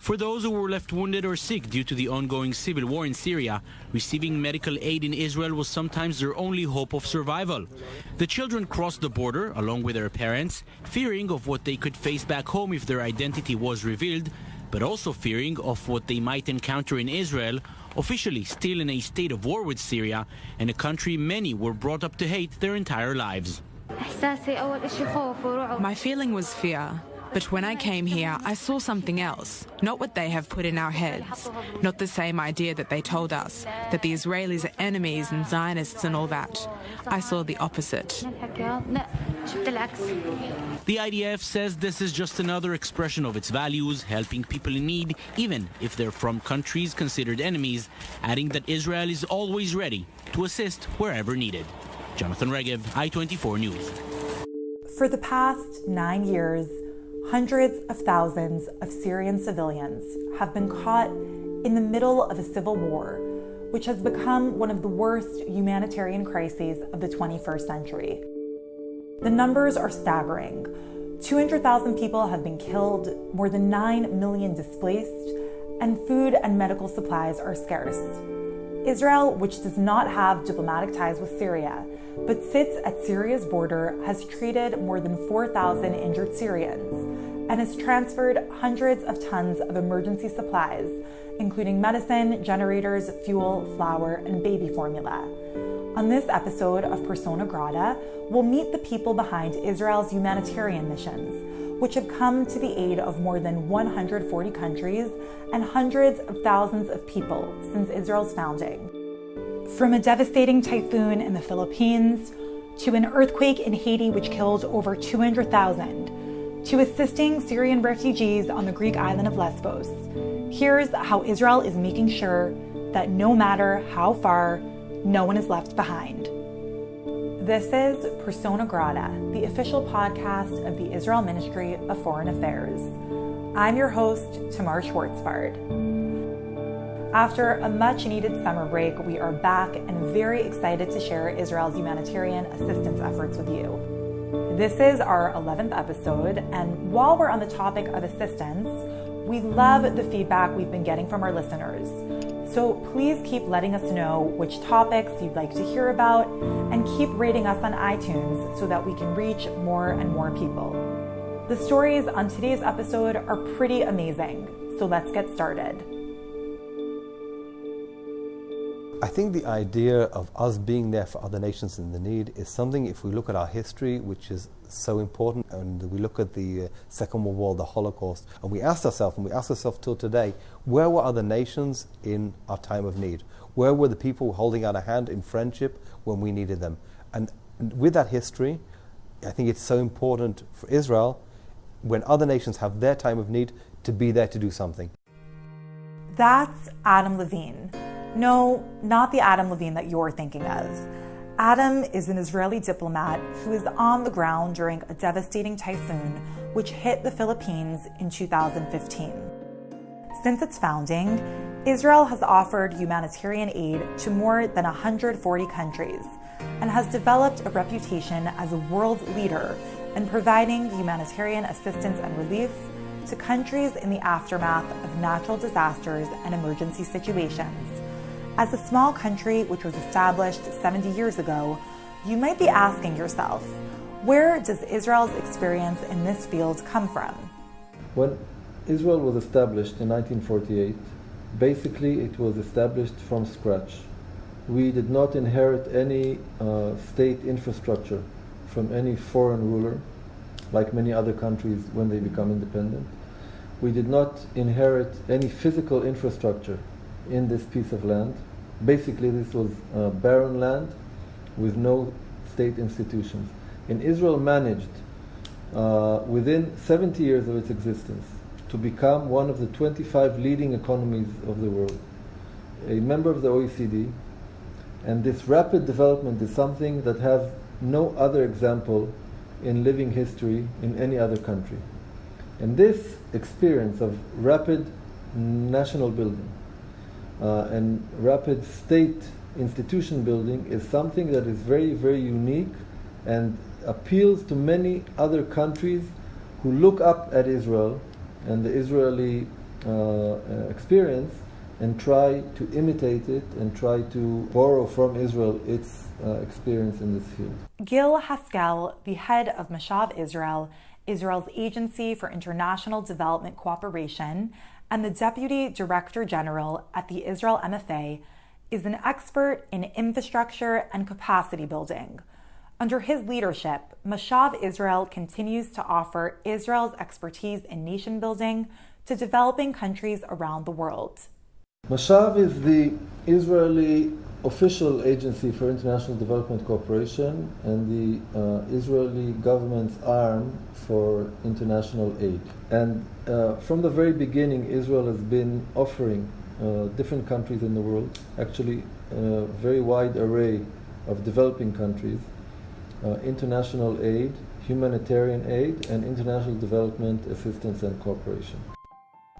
For those who were left wounded or sick due to the ongoing civil war in Syria, receiving medical aid in Israel was sometimes their only hope of survival. The children crossed the border along with their parents, fearing of what they could face back home if their identity was revealed, but also fearing of what they might encounter in Israel, officially still in a state of war with Syria, and a country many were brought up to hate their entire lives. My feeling was fear. But when I came here, I saw something else, not what they have put in our heads, not the same idea that they told us, that the Israelis are enemies and Zionists and all that. I saw the opposite. The IDF says this is just another expression of its values, helping people in need, even if they're from countries considered enemies, adding that Israel is always ready to assist wherever needed. Jonathan Regev, I-24 News. For the past 9 years, hundreds of thousands of Syrian civilians have been caught in the middle of a civil war, which has become one of the worst humanitarian crises of the 21st century. The numbers are staggering. 200,000 people have been killed, more than 9 million displaced, and food and medical supplies are scarce. Israel, which does not have diplomatic ties with Syria, but sits at Syria's border, has treated more than 4,000 injured Syrians and has transferred hundreds of tons of emergency supplies, including medicine, generators, fuel, flour, and baby formula. On this episode of Persona Grata, we'll meet the people behind Israel's humanitarian missions, which have come to the aid of more than 140 countries and hundreds of thousands of people since Israel's founding. From a devastating typhoon in the Philippines, to an earthquake in Haiti which killed over 200,000, to assisting Syrian refugees on the Greek Island of Lesbos, here's how Israel is making sure that no matter how far, no one is left behind. This is Persona Grata, the official podcast of the Israel Ministry of Foreign Affairs. I'm your host, Tamar Schwartzbard. After a much-needed summer break, we are back and very excited to share Israel's humanitarian assistance efforts with you. This is our 11th episode, and while we're on the topic of assistance, we love the feedback we've been getting from our listeners. So please keep letting us know which topics you'd like to hear about, and keep rating us on iTunes so that we can reach more and more people. The stories on today's episode are pretty amazing, so let's get started. I think the idea of us being there for other nations in the need is something, if we look at our history, which is so important, and we look at the Second World War, the Holocaust, and we ask ourselves till today, where were other nations in our time of need? Where were the people holding out a hand in friendship when we needed them? And with that history, I think it's so important for Israel, when other nations have their time of need, to be there to do something. That's Adam Levine. No, not the Adam Levine that you're thinking of. Adam is an Israeli diplomat who is on the ground during a devastating typhoon which hit the Philippines in 2015. Since its founding, Israel has offered humanitarian aid to more than 140 countries and has developed a reputation as a world leader in providing humanitarian assistance and relief to countries in the aftermath of natural disasters and emergency situations. As a small country which was established 70 years ago, you might be asking yourself, where does Israel's experience in this field come from? When Israel was established in 1948, basically it was established from scratch. We did not inherit any state infrastructure from any foreign ruler, like many other countries when they become independent. We did not inherit any physical infrastructure in this piece of land. Basically, this was barren land with no state institutions. And Israel managed, within 70 years of its existence, to become one of the 25 leading economies of the world, a member of the OECD. And this rapid development is something that has no other example in living history in any other country. And this experience of rapid national building and rapid state institution building is something that is very, very unique and appeals to many other countries who look up at Israel and the Israeli experience and try to imitate it and try to borrow from Israel its experience in this field. Gil Haskell, the head of Mashav Israel, Israel's Agency for International Development Cooperation, and the Deputy Director General at the Israel MFA, is an expert in infrastructure and capacity building. Under his leadership, Mashav Israel continues to offer Israel's expertise in nation building to developing countries around the world. Mashav is the Israeli official agency for international development cooperation and the Israeli government's arm for international aid. And from the very beginning, Israel has been offering different countries in the world, actually a very wide array of developing countries, international aid, humanitarian aid, and international development assistance and cooperation.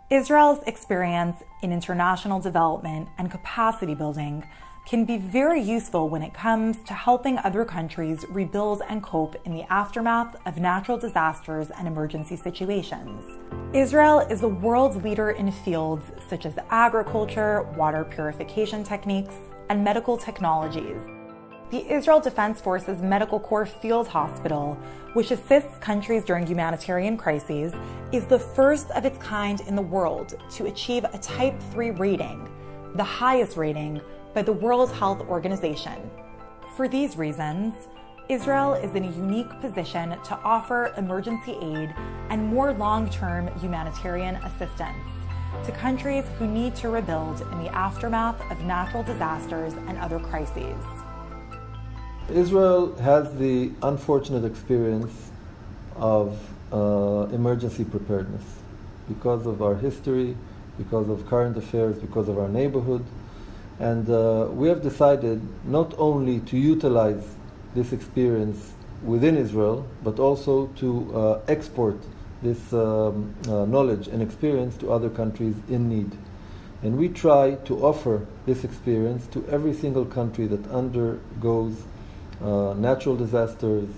Israel's experience in international development and capacity building can be very useful when it comes to helping other countries rebuild and cope in the aftermath of natural disasters and emergency situations. Israel is the world's leader in fields such as agriculture, water purification techniques, and medical technologies. The Israel Defense Forces Medical Corps Field Hospital, which assists countries during humanitarian crises, is the first of its kind in the world to achieve a Type 3 rating, the highest rating by the World Health Organization. For these reasons, Israel is in a unique position to offer emergency aid and more long-term humanitarian assistance to countries who need to rebuild in the aftermath of natural disasters and other crises. Israel has the unfortunate experience of emergency preparedness because of our history, because of current affairs, because of our neighborhood. And we have decided not only to utilize this experience within Israel, but also to export this knowledge and experience to other countries in need. And we try to offer this experience to every single country that undergoes natural disasters,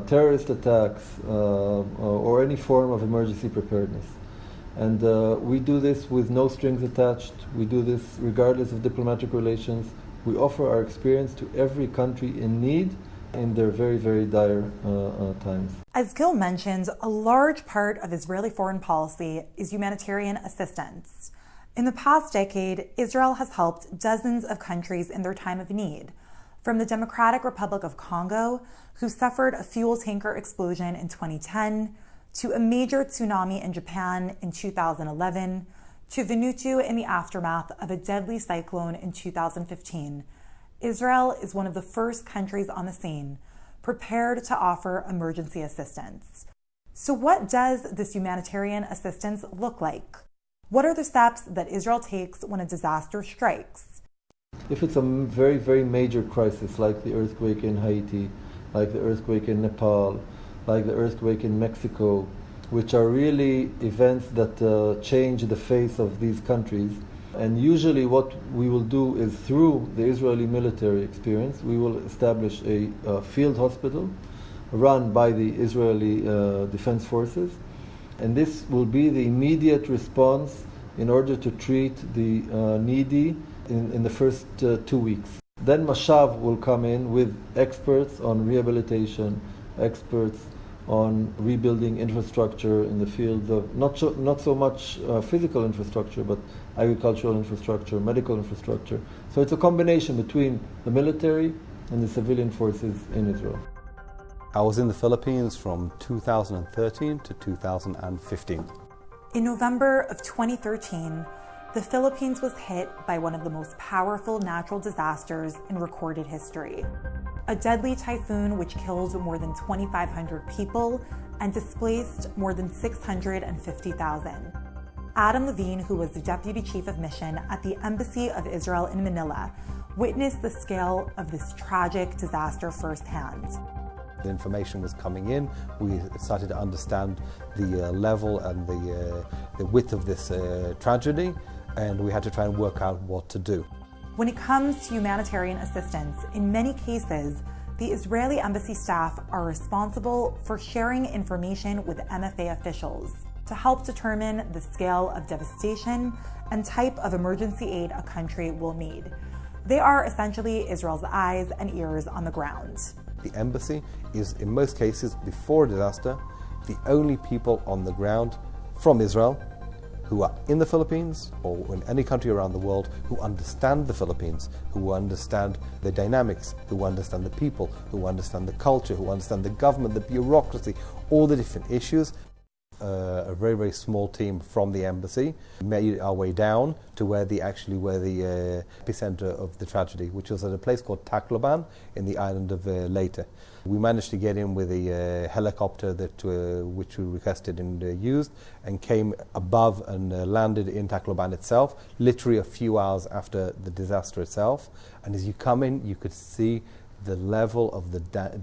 terrorist attacks, or any form of emergency preparedness. And we do this with no strings attached. We do this regardless of diplomatic relations. We offer our experience to every country in need in their very, very dire times. As Gil mentioned, a large part of Israeli foreign policy is humanitarian assistance. In the past decade, Israel has helped dozens of countries in their time of need, from the Democratic Republic of Congo, who suffered a fuel tanker explosion in 2010, to a major tsunami in Japan in 2011, to Vanuatu in the aftermath of a deadly cyclone in 2015. Israel is one of the first countries on the scene prepared to offer emergency assistance. So what does this humanitarian assistance look like? What are the steps that Israel takes when a disaster strikes? If it's a very, very major crisis like the earthquake in Haiti, like the earthquake in Nepal, like the earthquake in Mexico, which are really events that change the face of these countries. And usually what we will do is, through the Israeli military experience, we will establish a field hospital run by the Israeli Defense Forces. And this will be the immediate response in order to treat the needy in the first 2 weeks. Then Mashav will come in with experts on rehabilitation, experts on rebuilding infrastructure in the fields of not so much physical infrastructure, but agricultural infrastructure, medical infrastructure. So it's a combination between the military and the civilian forces in Israel. I was in the Philippines from 2013 to 2015. In November of 2013, the Philippines was hit by one of the most powerful natural disasters in recorded history. A deadly typhoon which killed more than 2,500 people and displaced more than 650,000. Adam Levine, who was the Deputy Chief of Mission at the Embassy of Israel in Manila, witnessed the scale of this tragic disaster firsthand. The information was coming in. We started to understand the level and the width of this tragedy, and we had to try and work out what to do. When it comes to humanitarian assistance, in many cases, the Israeli embassy staff are responsible for sharing information with MFA officials to to help determine the scale of devastation and type of emergency aid a country will need. They are essentially Israel's eyes and ears on the ground. The embassy is, in most cases, before a disaster, the only people on the ground from Israel who are in the Philippines or in any country around the world who understand the Philippines, who understand the dynamics, who understand the people, who understand the culture, who understand the government, the bureaucracy, all the different issues. A very, very small team from the embassy made our way down to where the epicenter of the tragedy, which was at a place called Tacloban in the island of Leyte. We managed to get in with a helicopter which we requested and used, and came above and landed in Tacloban itself, literally a few hours after the disaster itself. And as you come in, you could see the level of the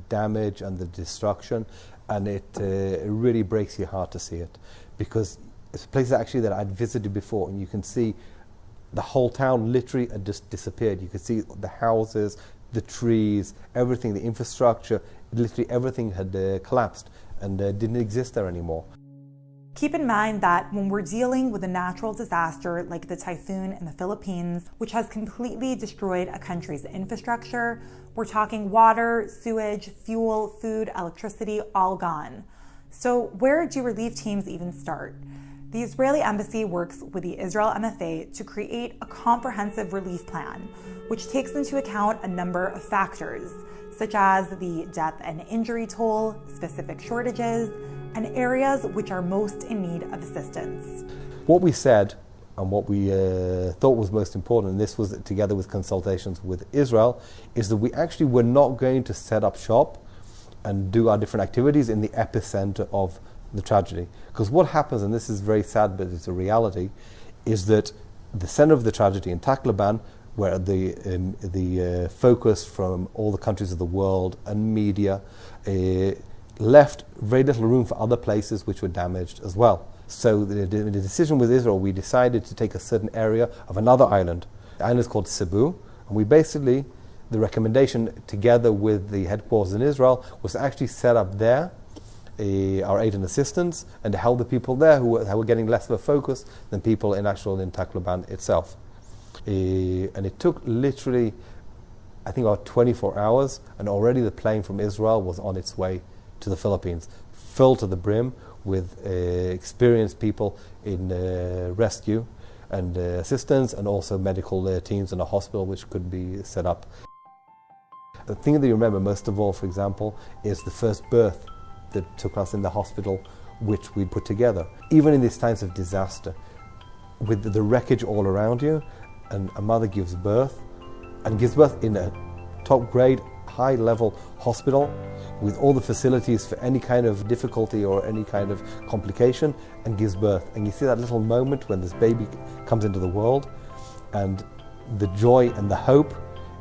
damage and the destruction, and it really breaks your heart to see it, because it's a place actually that I'd visited before, and you can see the whole town literally had just disappeared. You could see the houses, the trees, everything, the infrastructure, literally everything had collapsed and didn't exist there anymore. Keep in mind that when we're dealing with a natural disaster like the typhoon in the Philippines, which has completely destroyed a country's infrastructure, we're talking water, sewage, fuel, food, electricity, all gone. So where do relief teams even start? The Israeli embassy works with the Israel MFA to create a comprehensive relief plan, which takes into account a number of factors, such as the death and injury toll, specific shortages, and areas which are most in need of assistance. What we said and what we thought was most important, and this was together with consultations with Israel, is that we actually were not going to set up shop and do our different activities in the epicenter of the tragedy. Because what happens, and this is very sad but it's a reality, is that the center of the tragedy in Tacloban, where the focus from all the countries of the world and media left very little room for other places which were damaged as well. So the decision with Israel, we decided to take a certain area of another island. The island is called Cebu, and we basically, the recommendation together with the headquarters in Israel was to actually set up there our aid and assistance, and to help the people there who were getting less of a focus than people in Tacloban itself. And it took literally, I think, about 24 hours, and already the plane from Israel was on its way to the Philippines, filled to the brim with experienced people in rescue and assistance, and also medical teams in a hospital which could be set up. The thing that you remember most of all, for example, is the first birth that took us in the hospital, which we put together. Even in these times of disaster, with the wreckage all around you, and a mother gives birth, and gives birth in a top-grade, high-level hospital with all the facilities for any kind of difficulty or any kind of complication, and gives birth. And you see that little moment when this baby comes into the world, and the joy and the hope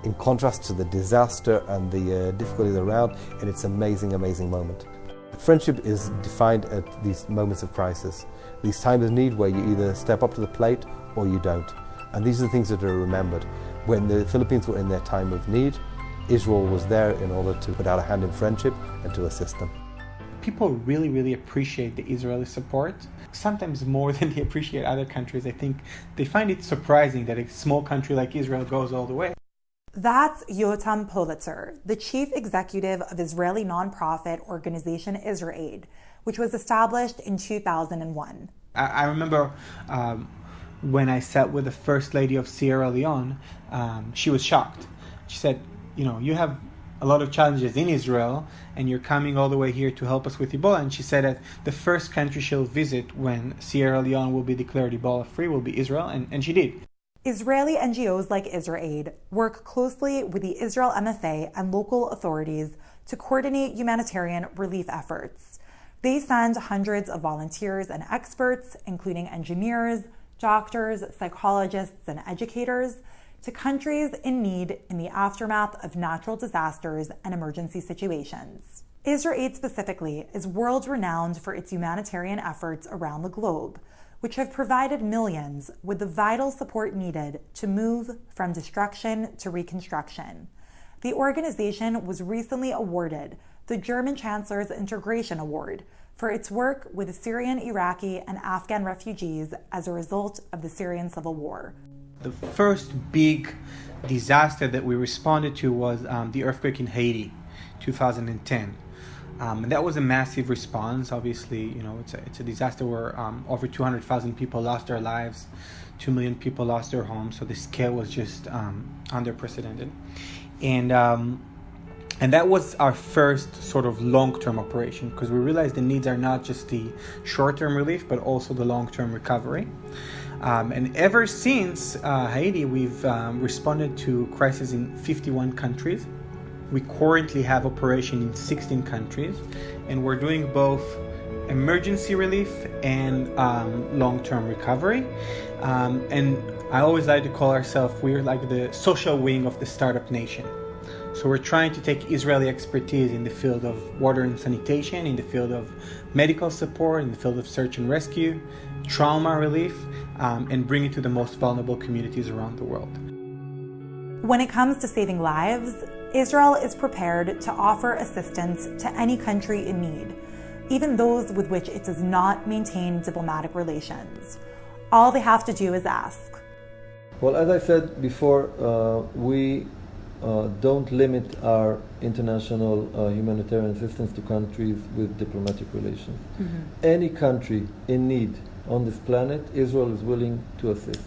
in contrast to the disaster and the difficulties around, and it's an amazing, amazing moment. Friendship is defined at these moments of crisis, these times of need where you either step up to the plate or you don't. And these are the things that are remembered. When the Philippines were in their time of need, Israel was there in order to put out a hand in friendship and to assist them. People really, really appreciate the Israeli support, sometimes more than they appreciate other countries. I think they find it surprising that a small country like Israel goes all the way. That's Yotam Politzer, the chief executive of Israeli nonprofit organization IsraAid, which was established in 2001. I remember when I sat with the First Lady of Sierra Leone, she was shocked. She said, you have a lot of challenges in Israel, and you're coming all the way here to help us with Ebola. And she said that the first country she'll visit when Sierra Leone will be declared Ebola-free will be Israel, and she did. Israeli NGOs like IsraAid work closely with the Israel MFA and local authorities to coordinate humanitarian relief efforts. They send hundreds of volunteers and experts, including engineers, doctors, psychologists, and educators, to countries in need in the aftermath of natural disasters and emergency situations. IsraAid specifically is world-renowned for its humanitarian efforts around the globe, which have provided millions with the vital support needed to move from destruction to reconstruction. The organization was recently awarded the German Chancellor's Integration Award for its work with Syrian, Iraqi, and Afghan refugees as a result of the Syrian civil war. The first big disaster that we responded to was the earthquake in Haiti, 2010. And that was a massive response. Obviously, it's a disaster where over 200,000 people lost their lives, 2 million people lost their homes. So the scale was just unprecedented. And that was our first sort of long-term operation, because we realized the needs are not just the short-term relief, but also the long-term recovery. And ever since Haiti, we've responded to crises in 51 countries. We currently have operation in 16 countries, and we're doing both emergency relief and long-term recovery. And I always like to call ourselves, we're like the social wing of the startup nation. So we're trying to take Israeli expertise in the field of water and sanitation, in the field of medical support, in the field of search and rescue, trauma relief, and bring it to the most vulnerable communities around the world. When it comes to saving lives, Israel is prepared to offer assistance to any country in need, even those with which it does not maintain diplomatic relations. All they have to do is ask. Well, as I said before, we don't limit our international humanitarian assistance to countries with diplomatic relations. Mm-hmm. Any country in need on this planet, Israel is willing to assist.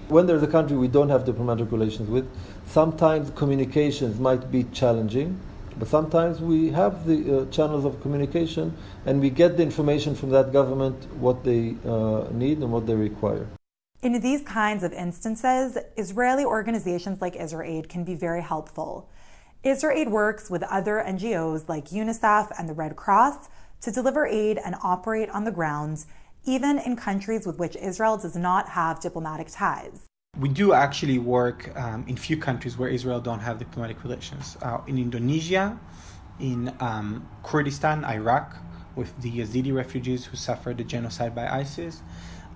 When there's a country we don't have diplomatic relations with, sometimes communications might be challenging, but sometimes we have the channels of communication and we get the information from that government, what they need and what they require. In these kinds of instances, Israeli organizations like IsraAid can be very helpful. IsraAid works with other NGOs like UNICEF and the Red Cross to deliver aid and operate on the ground, even in countries with which Israel does not have diplomatic ties. We do actually work in few countries where Israel don't have diplomatic relations. In Indonesia, in Kurdistan, Iraq, with the Yazidi refugees who suffered the genocide by ISIS,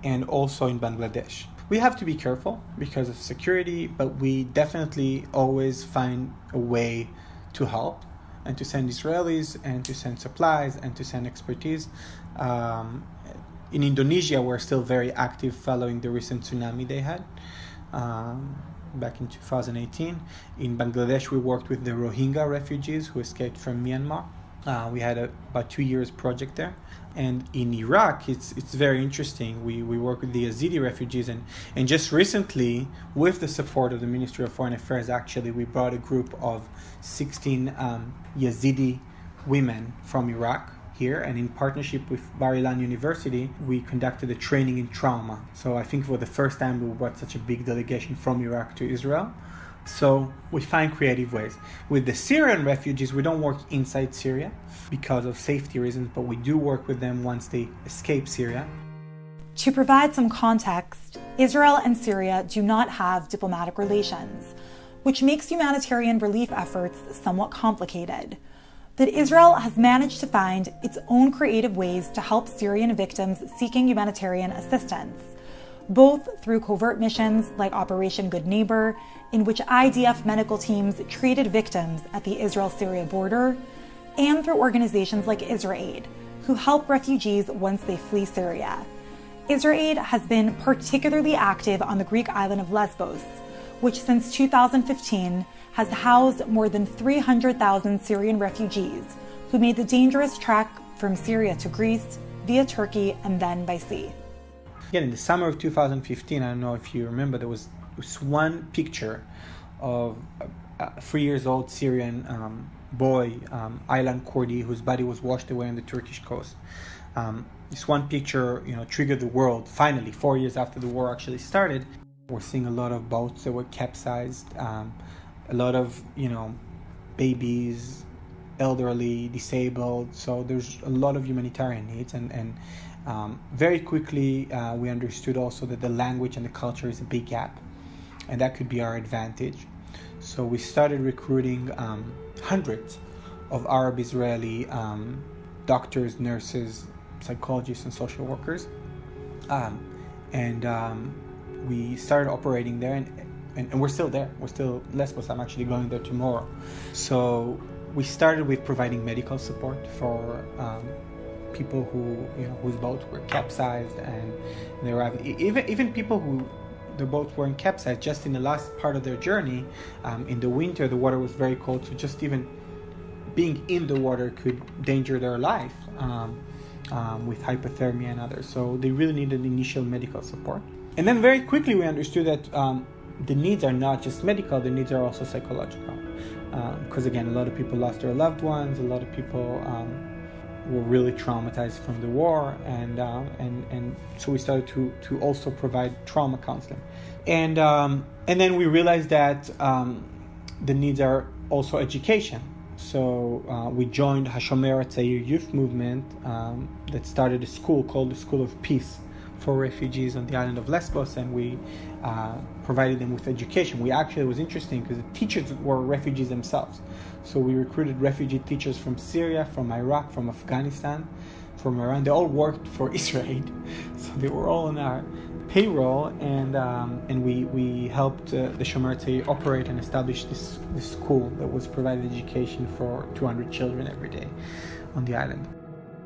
and also in Bangladesh. We have to be careful because of security, but we definitely always find a way to help and to send Israelis and to send supplies and to send expertise. In Indonesia, we're still very active following the recent tsunami they had back in 2018. In Bangladesh, we worked with the Rohingya refugees who escaped from Myanmar. We had about 2 years project there. And in Iraq, it's very interesting. We work with the Yazidi refugees, and just recently, with the support of the Ministry of Foreign Affairs, actually, we brought a group of 16 Yazidi women from Iraq here, and in partnership with Bar Ilan University, we conducted a training in trauma. So I think for the first time, we brought such a big delegation from Iraq to Israel. So we find creative ways. With the Syrian refugees, we don't work inside Syria because of safety reasons, but we do work with them once they escape Syria. To provide some context, Israel and Syria do not have diplomatic relations, which makes humanitarian relief efforts somewhat complicated. But Israel has managed to find its own creative ways to help Syrian victims seeking humanitarian assistance, both through covert missions like Operation Good Neighbor, in which IDF medical teams treated victims at the Israel-Syria border, and through organizations like IsraAid, who help refugees once they flee Syria. IsraAid has been particularly active on the Greek island of Lesbos, which since 2015 has housed more than 300,000 Syrian refugees who made the dangerous trek from Syria to Greece via Turkey and then by sea. Again, in the summer of 2015, I don't know if you remember, there was one picture of a 3-year-old Syrian boy, Aylan Kurdi, whose body was washed away on the Turkish coast. This one picture, triggered the world. Finally, 4 years after the war actually started, we're seeing a lot of boats that were capsized, a lot of, babies, elderly, disabled. So there's a lot of humanitarian needs, and very quickly we understood also that the language and the culture is a big gap, and that could be our advantage. So we started recruiting hundreds of Arab Israeli doctors, nurses, psychologists, and social workers, and we started operating there, and we're still there. We're still Lesbos. I'm actually going there tomorrow. So we started with providing medical support for people whose boats were capsized, and they were even people who their boats weren't capsized. Just in the last part of their journey, in the winter, the water was very cold, so just even being in the water could endanger their life with hypothermia and others. So they really needed initial medical support. And then very quickly we understood that the needs are not just medical, the needs are also psychological. Because again, a lot of people lost their loved ones, a lot of people were really traumatized from the war, and so we started to also provide trauma counseling. And then we realized that the needs are also education. So we joined Hashomer Tzayir youth movement that started a school called the School of Peace for refugees on the island of Lesbos, and we provided them with education. It was interesting because the teachers were refugees themselves. So we recruited refugee teachers from Syria, from Iraq, from Afghanistan, from Iran. They all worked for Israel, so they were all on our payroll, and we helped the Shomer Tzayir operate and establish this school that was providing education for 200 children every day on the island.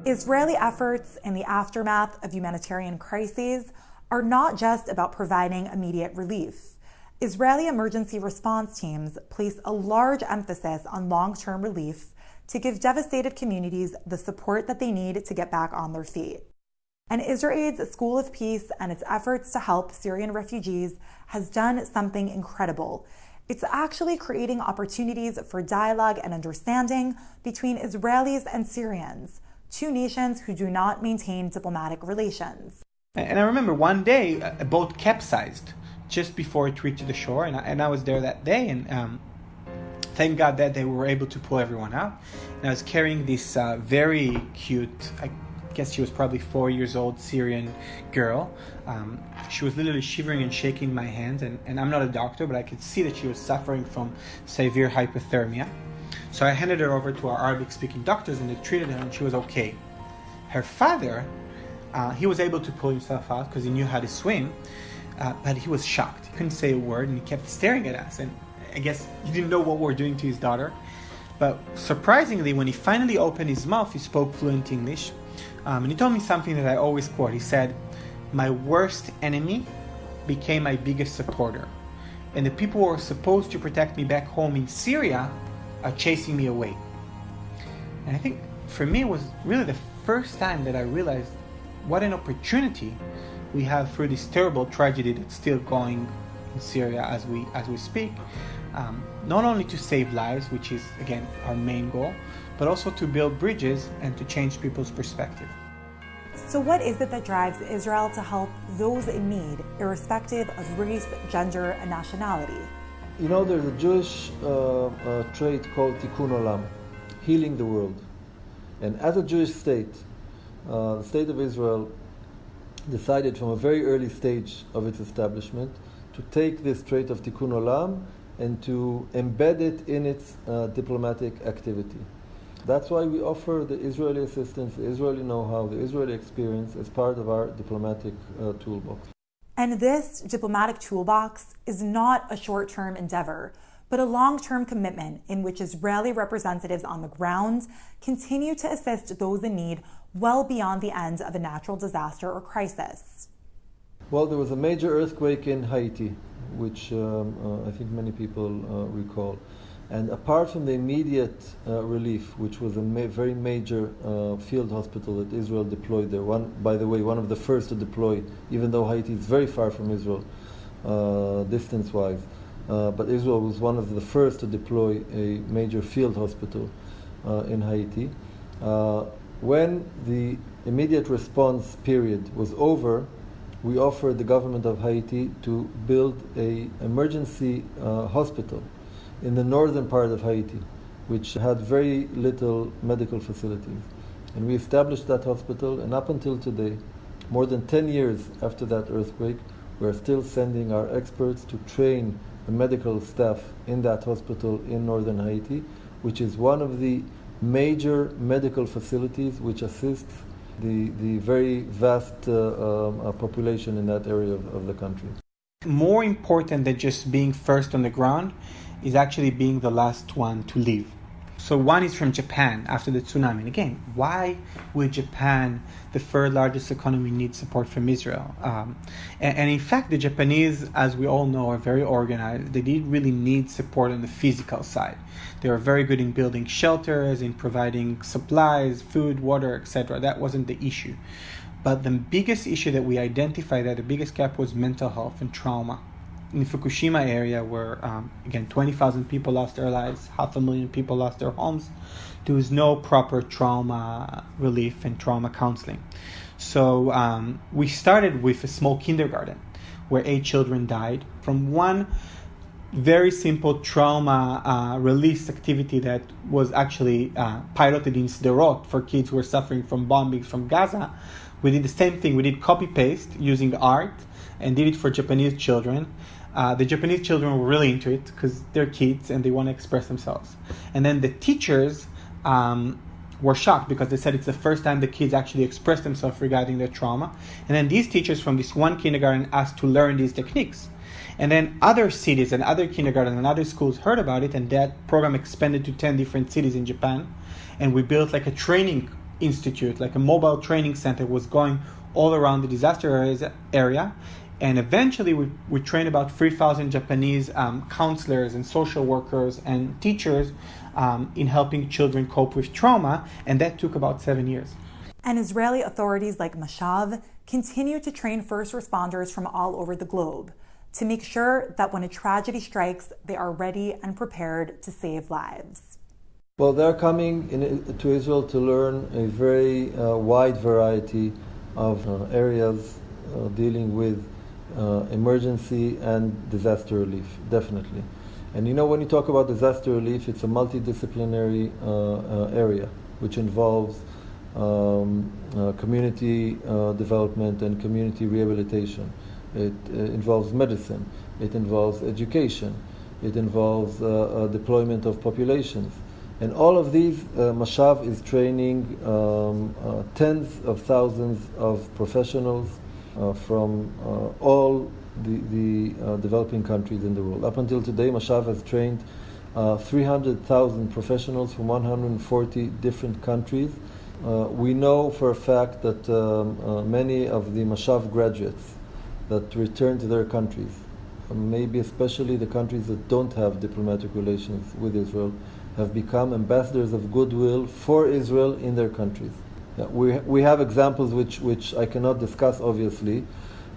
Israeli efforts in the aftermath of humanitarian crises are not just about providing immediate relief. Israeli emergency response teams place a large emphasis on long-term relief to give devastated communities the support that they need to get back on their feet. And IsraAid's School of Peace and its efforts to help Syrian refugees has done something incredible. It's actually creating opportunities for dialogue and understanding between Israelis and Syrians, two nations who do not maintain diplomatic relations. And I remember one day a boat capsized just before it reached the shore, and I was there that day, and thank God that they were able to pull everyone out. And I was carrying this very cute, I guess she was probably 4 years old, Syrian girl. She was literally shivering and shaking my hands, and I'm not a doctor, but I could see that she was suffering from severe hypothermia. So I handed her over to our Arabic-speaking doctors, and they treated her, and she was okay. Her father, he was able to pull himself out because he knew how to swim, but he was shocked. He couldn't say a word, and he kept staring at us, and I guess he didn't know what we were doing to his daughter. But surprisingly, when he finally opened his mouth, he spoke fluent English, and he told me something that I always quote. He said, "My worst enemy became my biggest supporter, and the people who were supposed to protect me back home in Syria are chasing me away." And I think for me it was really the first time that I realized what an opportunity we have through this terrible tragedy that's still going in Syria as we speak, not only to save lives, which is again our main goal, but also to build bridges and to change people's perspective. So what is it that drives Israel to help those in need, irrespective of race, gender, and nationality? You know, there's a Jewish trait called tikkun olam, healing the world. And as a Jewish state, the state of Israel decided from a very early stage of its establishment to take this trait of tikkun olam and to embed it in its diplomatic activity. That's why we offer the Israeli assistance, the Israeli know-how, the Israeli experience as part of our diplomatic toolbox. And this diplomatic toolbox is not a short-term endeavor, but a long-term commitment in which Israeli representatives on the ground continue to assist those in need well beyond the end of a natural disaster or crisis. Well, there was a major earthquake in Haiti, which I think many people recall. And apart from the immediate relief, which was a very major field hospital that Israel deployed there, by the way, one of the first to deploy, even though Haiti is very far from Israel, distance-wise, but Israel was one of the first to deploy a major field hospital in Haiti. When the immediate response period was over, we offered the government of Haiti to build an emergency hospital in the northern part of Haiti, which had very little medical facilities. And we established that hospital, and up until today, more than 10 years after that earthquake, we are still sending our experts to train the medical staff in that hospital in northern Haiti, which is one of the major medical facilities which assists the very vast population in that area of the country. More important than just being first on the ground is actually being the last one to leave. So one is from Japan after the tsunami. And again, why would Japan, the third largest economy, need support from Israel? And in fact, the Japanese, as we all know, are very organized. They didn't really need support on the physical side. They were very good in building shelters, in providing supplies, food, water, etc. That wasn't the issue. But the biggest issue that we identified, that the biggest gap, was mental health and trauma. In the Fukushima area, where, again, 20,000 people lost their lives, 500,000 people lost their homes, there was no proper trauma relief and trauma counseling. So we started with a small kindergarten where 8 children died from one very simple trauma release activity that was actually piloted in Sderot for kids who were suffering from bombings from Gaza. We did the same thing. We did copy-paste using art and did it for Japanese children. The Japanese children were really into it because they're kids and they want to express themselves. And then the teachers were shocked because they said it's the first time the kids actually expressed themselves regarding their trauma. And then these teachers from this one kindergarten asked to learn these techniques. And then other cities and other kindergartens and other schools heard about it, and that program expanded to 10 different cities in Japan. And we built like a training institute, like a mobile training center, was going all around the disaster area. And eventually we trained about 3,000 Japanese counselors and social workers and teachers in helping children cope with trauma, and that took about 7 years. And Israeli authorities like Mashav continue to train first responders from all over the globe to make sure that when a tragedy strikes, they are ready and prepared to save lives. Well, they're coming to Israel to learn a very wide variety of areas dealing with emergency and disaster relief, definitely. And when you talk about disaster relief, it's a multidisciplinary area which involves community development and community rehabilitation. It involves medicine, it involves education, it involves deployment of populations. And all of these, Mashav is training tens of thousands of professionals from all the developing countries in the world. Up until today, Mashav has trained 300,000 professionals from 140 different countries. We know for a fact that many of the Mashav graduates that return to their countries, maybe especially the countries that don't have diplomatic relations with Israel, have become ambassadors of goodwill for Israel in their countries. We have examples which I cannot discuss, obviously,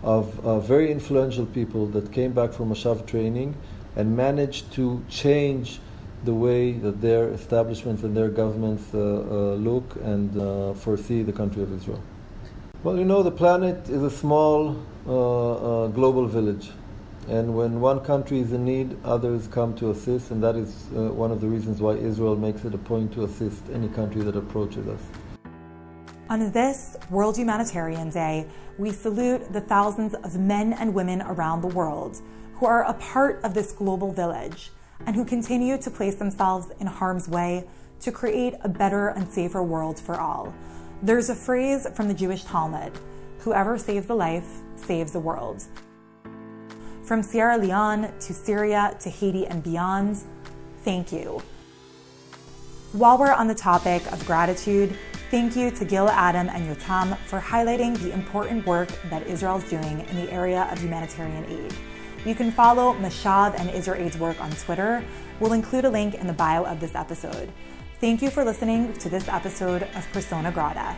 of very influential people that came back from Mashav training and managed to change the way that their establishments and their governments look and foresee the country of Israel. Well, the planet is a small global village. And when one country is in need, others come to assist, and that is one of the reasons why Israel makes it a point to assist any country that approaches us. On this World Humanitarian Day, we salute the thousands of men and women around the world who are a part of this global village and who continue to place themselves in harm's way to create a better and safer world for all. There's a phrase from the Jewish Talmud, "Whoever saves a life, saves the world." From Sierra Leone to Syria to Haiti and beyond, thank you. While we're on the topic of gratitude, thank you to Gil, Adam, and Yotam for highlighting the important work that Israel's doing in the area of humanitarian aid. You can follow Mashav and IsraAid's work on Twitter. We'll include a link in the bio of this episode. Thank you for listening to this episode of Persona Grata.